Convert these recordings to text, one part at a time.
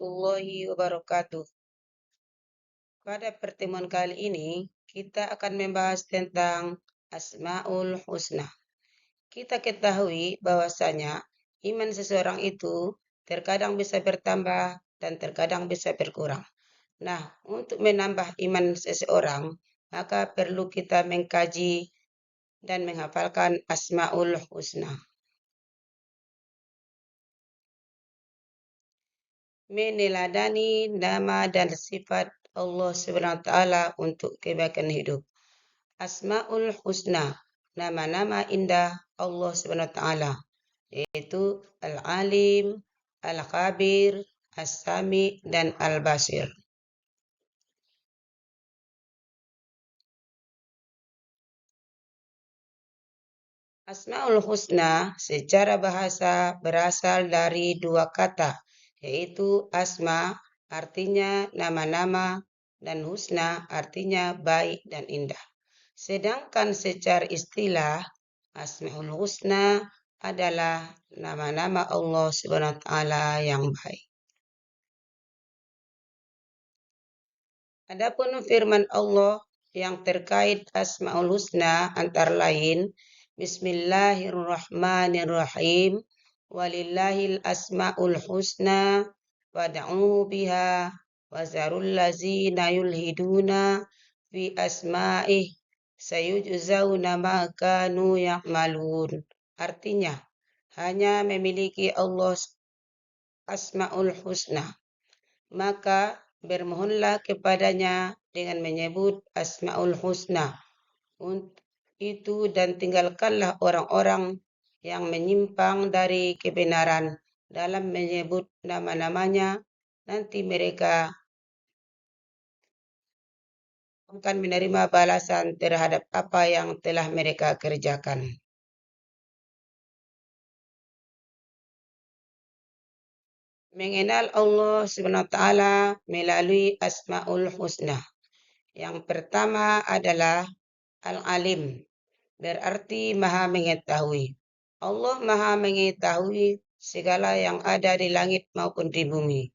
warahmatullahi wabarakatuh. Pada pertemuan kali ini, kita akan membahas tentang Asmaul Husna. Kita ketahui bahwasanya iman seseorang itu terkadang bisa bertambah dan terkadang bisa berkurang. Nah, untuk menambah iman seseorang, maka perlu kita mengkaji dan menghafalkan Asmaul Husna. Meneladani nama dan sifat Allah Subhanahu wa taala untuk kebaikan hidup. Asmaul Husna, nama-nama indah Allah Subhanahu wa taala, yaitu Al-Alim, Al-Khabir, As-Sami dan Al-Basir. Asmaul Husna secara bahasa berasal dari dua kata, yaitu asma artinya nama-nama dan husna artinya baik dan indah. Sedangkan secara istilah, Asmaul Husna adalah nama-nama Allah Subhanahu wa taala yang baik. Adapun firman Allah yang terkait Asmaul Husna antara lain Bismillahirrahmanirrahim walillahil asmaul husna wad'uhu biha wazarul lazina yulhiduna fi asma'ih sayujzauna ma kanu ya'malun. Artinya, hanya memiliki Allah Asmaul Husna. Maka bermohonlah kepadanya dengan menyebut Asmaul Husna. Itu dan tinggalkanlah orang-orang yang menyimpang dari kebenaran dalam menyebut nama-namanya. Nanti mereka akan menerima balasan terhadap apa yang telah mereka kerjakan. Mengenal Allah Subhanahu wa taala melalui Asmaul Husna. Yang pertama adalah Al-Alim, berarti Maha mengetahui. Allah Maha mengetahui segala yang ada di langit maupun di bumi,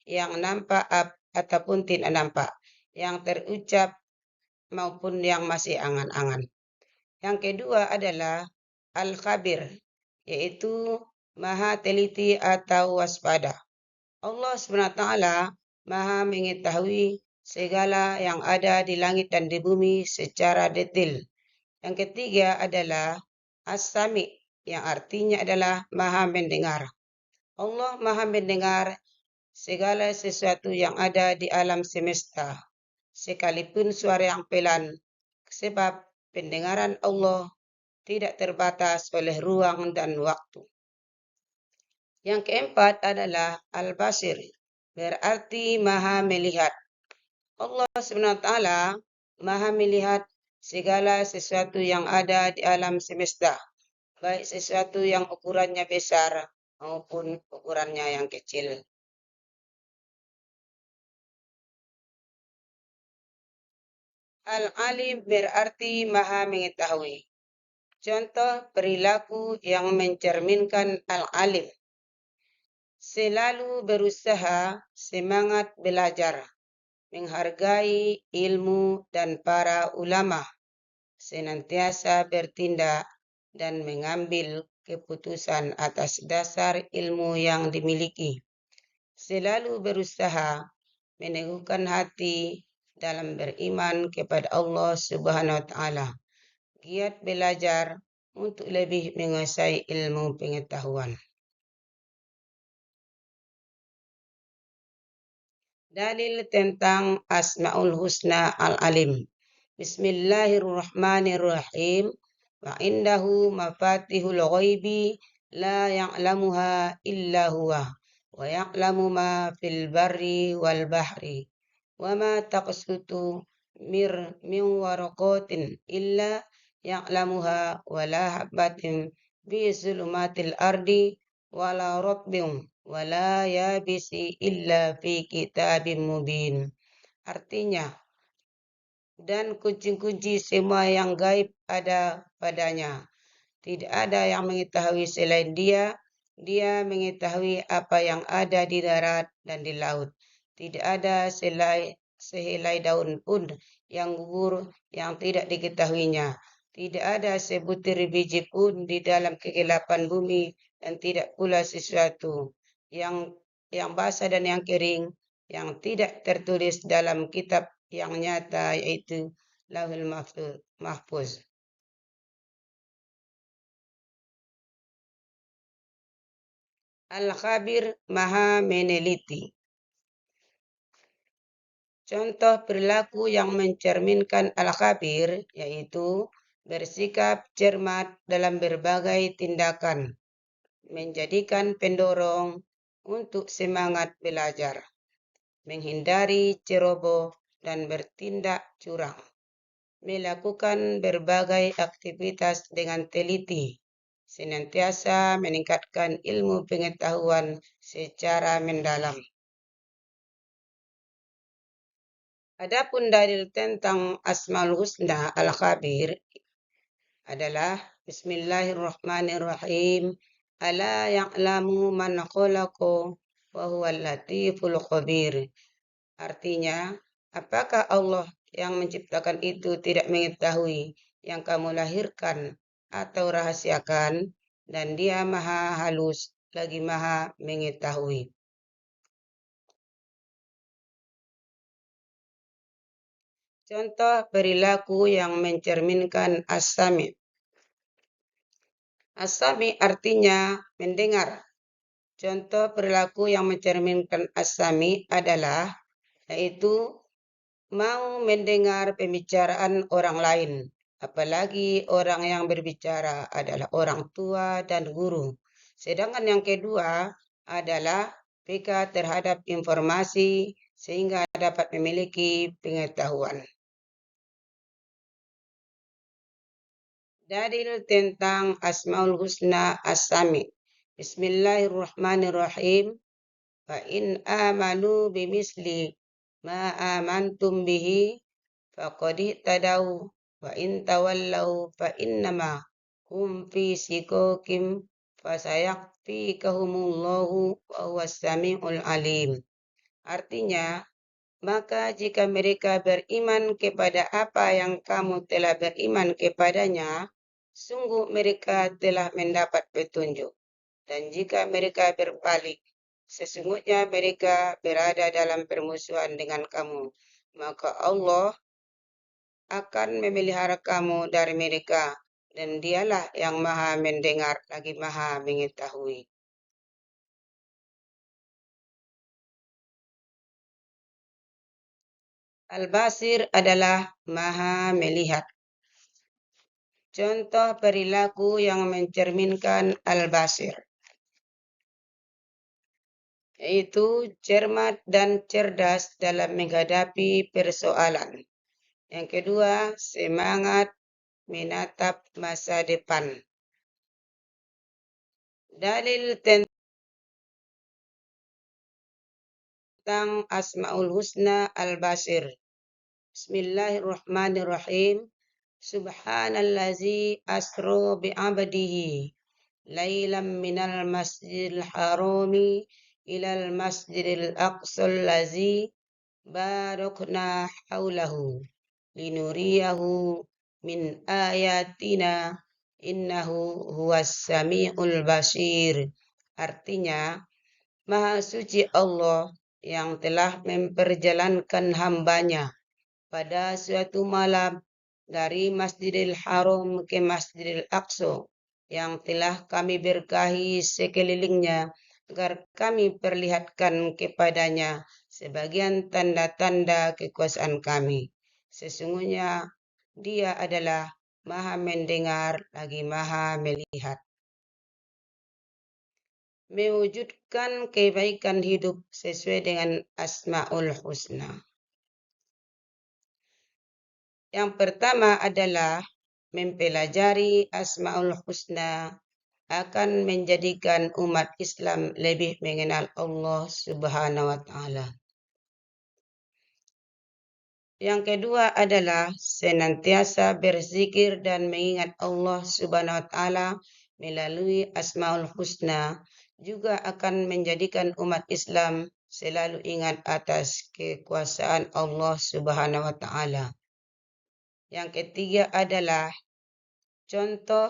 yang nampak ataupun tidak nampak, yang terucap maupun yang masih angan-angan. Yang kedua adalah Al-Khabir, yaitu Maha teliti atau waspada. Allah SWT Maha mengetahui segala yang ada di langit dan di bumi secara detail. Yang ketiga adalah As-Sami, yang artinya adalah Maha mendengar. Allah Maha mendengar segala sesuatu yang ada di alam semesta, sekalipun suara yang pelan, sebab pendengaran Allah tidak terbatas oleh ruang dan waktu. Yang keempat adalah Al-Basir, berarti Maha melihat. Allah SWT Maha melihat segala sesuatu yang ada di alam semesta, baik sesuatu yang ukurannya besar maupun ukurannya yang kecil. Al-Alim berarti Maha mengetahui. Contoh perilaku yang mencerminkan Al-Alim. Selalu berusaha, semangat belajar, menghargai ilmu dan para ulama, senantiasa bertindak dan mengambil keputusan atas dasar ilmu yang dimiliki. Selalu berusaha meneguhkan hati dalam beriman kepada Allah Subhanahu wa taala. Giat belajar untuk lebih menguasai ilmu pengetahuan. Dalil tentang Asmaul Husna Al-Alim. Bismillahirrahmanirrahim. Wa indahu mafatihul ghaibi la ya'lamuha illa huwa. Wa ya'lamu ma fil barri wal bahri. Wa ma taqsutu min waraqatin illa ya'lamuha wa la habbatin bi zulumatil ardi wa la ratbin wala yabisi illa fi kitabim mubin. Artinya, dan kunci-kunci semua yang gaib ada padanya. Tidak ada yang mengetahui selain dia, Dia mengetahui apa yang ada di darat dan di laut. Tidak ada sehelai daun pun yang gugur yang tidak diketahuinya. Tidak ada sebutir biji pun di dalam kegelapan bumi dan tidak pula sesuatu yang basah dan yang kering yang tidak tertulis dalam kitab yang nyata yaitu Lauhul Mahfuz. Al-Khabir Maha Meneliti. Contoh perilaku yang mencerminkan al-khabir yaitu bersikap cermat dalam berbagai tindakan, menjadikan pendorong untuk semangat belajar, menghindari ceroboh dan bertindak curang, melakukan berbagai aktivitas dengan teliti, senantiasa meningkatkan ilmu pengetahuan secara mendalam. Adapun dalil tentang Asmaul Husna Al-Khabir adalah Bismillahirrahmanirrahim. Ala ya'lamu man khalaqa wa huwal latiful khabir. Artinya, apakah Allah yang menciptakan itu tidak mengetahui yang kamu lahirkan atau rahasiakan, dan Dia Maha Halus lagi Maha Mengetahui. Contoh perilaku yang mencerminkan as-sami. As-sami artinya mendengar. Contoh perilaku yang mencerminkan as-sami adalah yaitu mau mendengar pembicaraan orang lain, apalagi orang yang berbicara adalah orang tua dan guru. Sedangkan yang kedua adalah peka terhadap informasi sehingga dapat memiliki pengetahuan. Dalil tentang Asmaul Husna As-Sami. Bismillahirrahmanirrahim. Fa in amanu bimisli ma amantum bihi faqad tadau wa in tawallau fa innama hum fi sikokim fasayakfikahumullahu wa huwas samiul alim. Artinya, maka jika mereka beriman kepada apa yang kamu telah beriman kepadanya, sungguh mereka telah mendapat petunjuk. Dan jika mereka berbalik, sesungguhnya mereka berada dalam permusuhan dengan kamu. Maka Allah akan memelihara kamu dari mereka, dan Dialah yang Maha Mendengar lagi Maha Mengetahui. Al-Basir adalah Maha Melihat. Contoh perilaku yang mencerminkan Al-Basir yaitu cermat dan cerdas dalam menghadapi persoalan. Yang kedua, semangat menatap masa depan. Dalil tentang Asmaul Husna Al-Basir. Bismillahirrahmanirrahim. Subhanallazi asro bi'abdihi laylam minal masjidil harami ilal masjidil aqsal lazi barakna haulahu linuriyahu min ayatina innahu huwas sami'ul basir. Artinya, Maha suci Allah yang telah memperjalankan hambanya pada suatu malam dari Masjidil Haram ke Masjidil Aqsa yang telah kami berkahi sekelilingnya agar kami perlihatkan kepadanya sebagian tanda-tanda kekuasaan kami. Sesungguhnya Dia adalah Maha Mendengar lagi Maha Melihat. Mewujudkan kebaikan hidup sesuai dengan Asmaul Husna. Yang pertama adalah mempelajari Asmaul Husna akan menjadikan umat Islam lebih mengenal Allah Subhanahu wa Ta'ala. Yang kedua adalah senantiasa berzikir dan mengingat Allah Subhanahu wa Ta'ala melalui Asmaul Husna juga akan menjadikan umat Islam selalu ingat atas kekuasaan Allah Subhanahu wa taala. Yang ketiga adalah contoh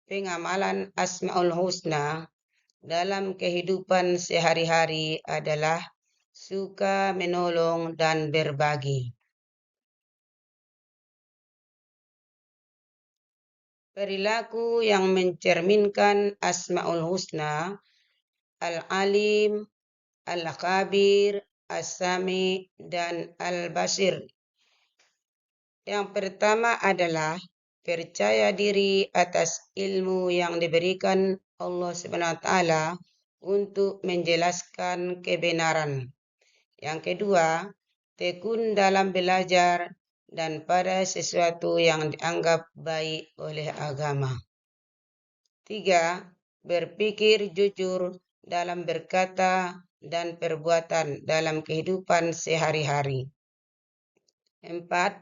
pengamalan Asmaul Husna dalam kehidupan sehari-hari adalah suka menolong dan berbagi. Perilaku yang mencerminkan Asmaul Husna, Al-Alim, Al-Khabir, As-Sami, dan Al-Basir. Yang pertama adalah percaya diri atas ilmu yang diberikan Allah Subhanahu wa taala untuk menjelaskan kebenaran. Yang kedua, tekun dalam belajar dan pada sesuatu yang dianggap baik oleh agama. Tiga, berpikir jujur dalam berkata dan perbuatan dalam kehidupan sehari-hari. Empat,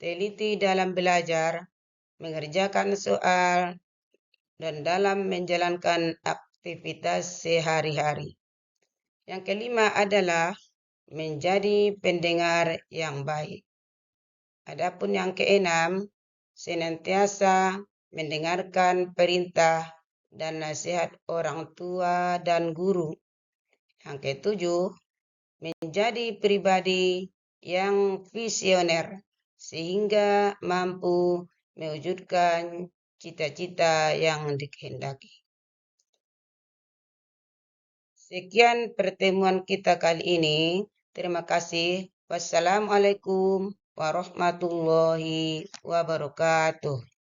teliti dalam belajar, mengerjakan soal, dan dalam menjalankan aktivitas sehari-hari. Yang kelima adalah menjadi pendengar yang baik. Adapun yang keenam, senantiasa mendengarkan perintah dan nasihat orang tua dan guru. Yang ketujuh, menjadi pribadi yang visioner sehingga mampu mewujudkan cita-cita yang dikehendaki. Sekian pertemuan kita kali ini. Terima kasih. Wassalamualaikum warahmatullahi wabarakatuh.